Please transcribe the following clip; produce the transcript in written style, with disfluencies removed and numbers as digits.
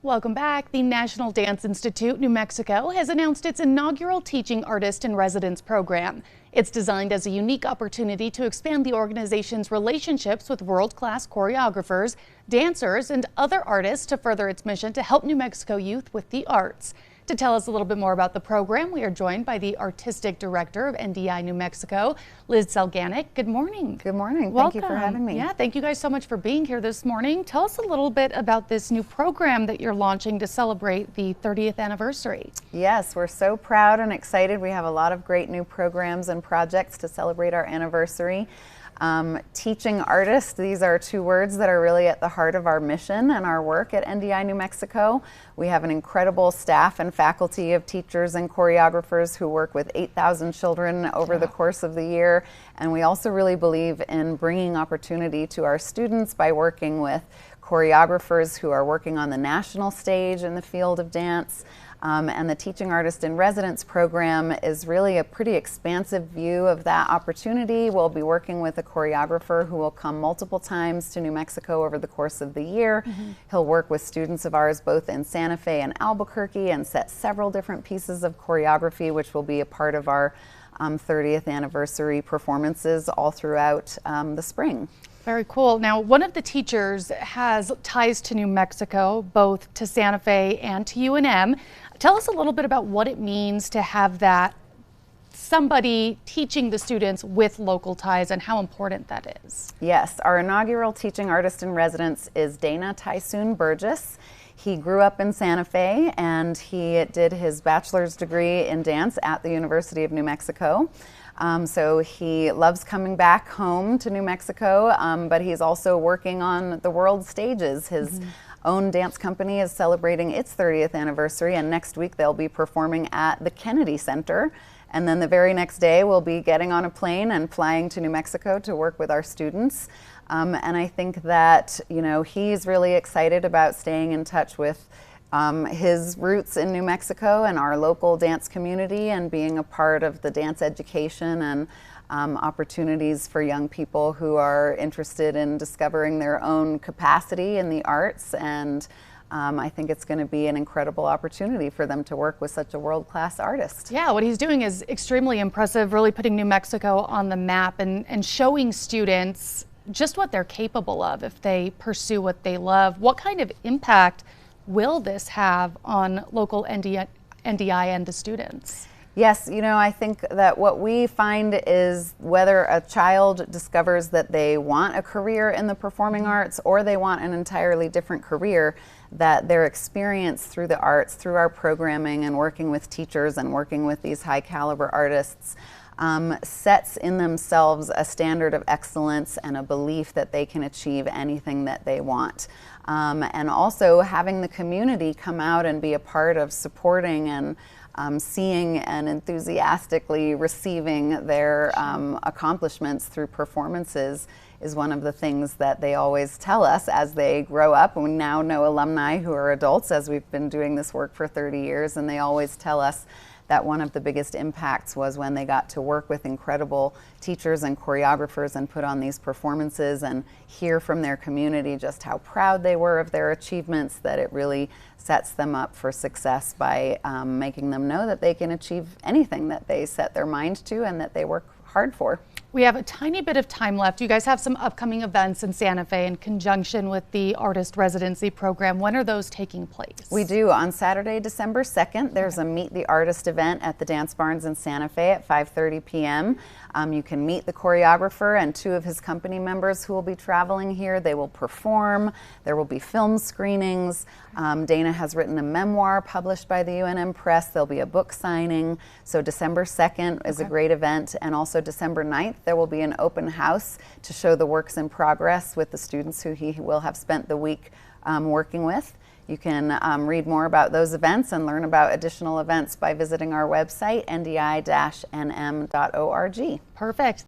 Welcome back. The National Dance Institute, New Mexico, has announced its inaugural Teaching Artist in Residence program. It's designed as a unique opportunity to expand the organization's relationships with world-class choreographers, dancers, and other artists to further its mission to help New Mexico youth with the arts. To tell us a little bit more about the program, we are joined by the Artistic Director of NDI New Mexico, Liz Selganic. Good morning. Good morning. Welcome. Thank you for having me. Yeah, thank you guys so much for being here this morning. Tell us a little bit about this new program that you're launching to celebrate the 30th anniversary. Yes, we're so proud and excited. We have a lot of great new programs and projects to celebrate our anniversary. Teaching artists, these are two words that are really at the heart of our mission and our work at NDI New Mexico. We have an incredible staff and faculty of teachers and choreographers who work with 8,000 children over the course of the year. And we also really believe in bringing opportunity to our students by working with choreographers who are working on the national stage in the field of dance. And the Teaching Artist in Residence program is really a pretty expansive view of that opportunity. We'll be working with a choreographer who will come multiple times to New Mexico over the course of the year. He'll work with students of ours both in Santa Fe and Albuquerque and set several different pieces of choreography, which will be a part of our 30th anniversary performances all throughout the spring. Very cool. Now, one of the teachers has ties to New Mexico, both to Santa Fe and to UNM. Tell us a little bit about what it means to have that somebody teaching the students with local ties and how important that is. Yes, our inaugural Teaching Artist in Residence is Dana Tysoon Burgess. He grew up in Santa Fe and he did his bachelor's degree in dance at the University of New Mexico. So he loves coming back home to New Mexico, but he's also working on the world stages. His own dance company is celebrating its 30th anniversary, and next week they'll be performing at the Kennedy Center. And then the very next day we'll be getting on a plane and flying to New Mexico to work with our students. And I think that, you know, he's really excited about staying in touch with his roots in New Mexico and our local dance community and being a part of the dance education and opportunities for young people who are interested in discovering their own capacity in the arts. And I think it's going to be an incredible opportunity for them to work with such a world-class artist. Yeah, what he's doing is extremely impressive, really putting New Mexico on the map and showing students just what they're capable of if they pursue what they love. What kind of impact will this have on local NDI and the students? Yes, you know, I think that what we find is whether a child discovers that they want a career in the performing arts or they want an entirely different career, that their experience through the arts, through our programming and working with teachers and working with these high caliber artists, sets in themselves a standard of excellence and a belief that they can achieve anything that they want. And also having the community come out and be a part of supporting and seeing and enthusiastically receiving their accomplishments through performances is one of the things that they always tell us as they grow up. And we now know alumni who are adults, as we've been doing this work for 30 years, and they always tell us that one of the biggest impacts was when they got to work with incredible teachers and choreographers and put on these performances and hear from their community just how proud they were of their achievements, that it really sets them up for success by making them know that they can achieve anything that they set their mind to and that they work hard for. We have a tiny bit of time left. You guys have some upcoming events in Santa Fe in conjunction with the Artist Residency program. When are those taking place? We do. On Saturday, December 2nd, there's a Meet the Artist event at the Dance Barns in Santa Fe at 5:30 p.m. You can meet the choreographer and two of his company members who will be traveling here. They will perform. There will be film screenings. Dana has written a memoir published by the UNM Press. There'll be a book signing. So December 2nd is a great event. And also December 9th, there will be an open house to show the works in progress with the students who he will have spent the week working with. You can read more about those events and learn about additional events by visiting our website, ndi-nm.org. Perfect.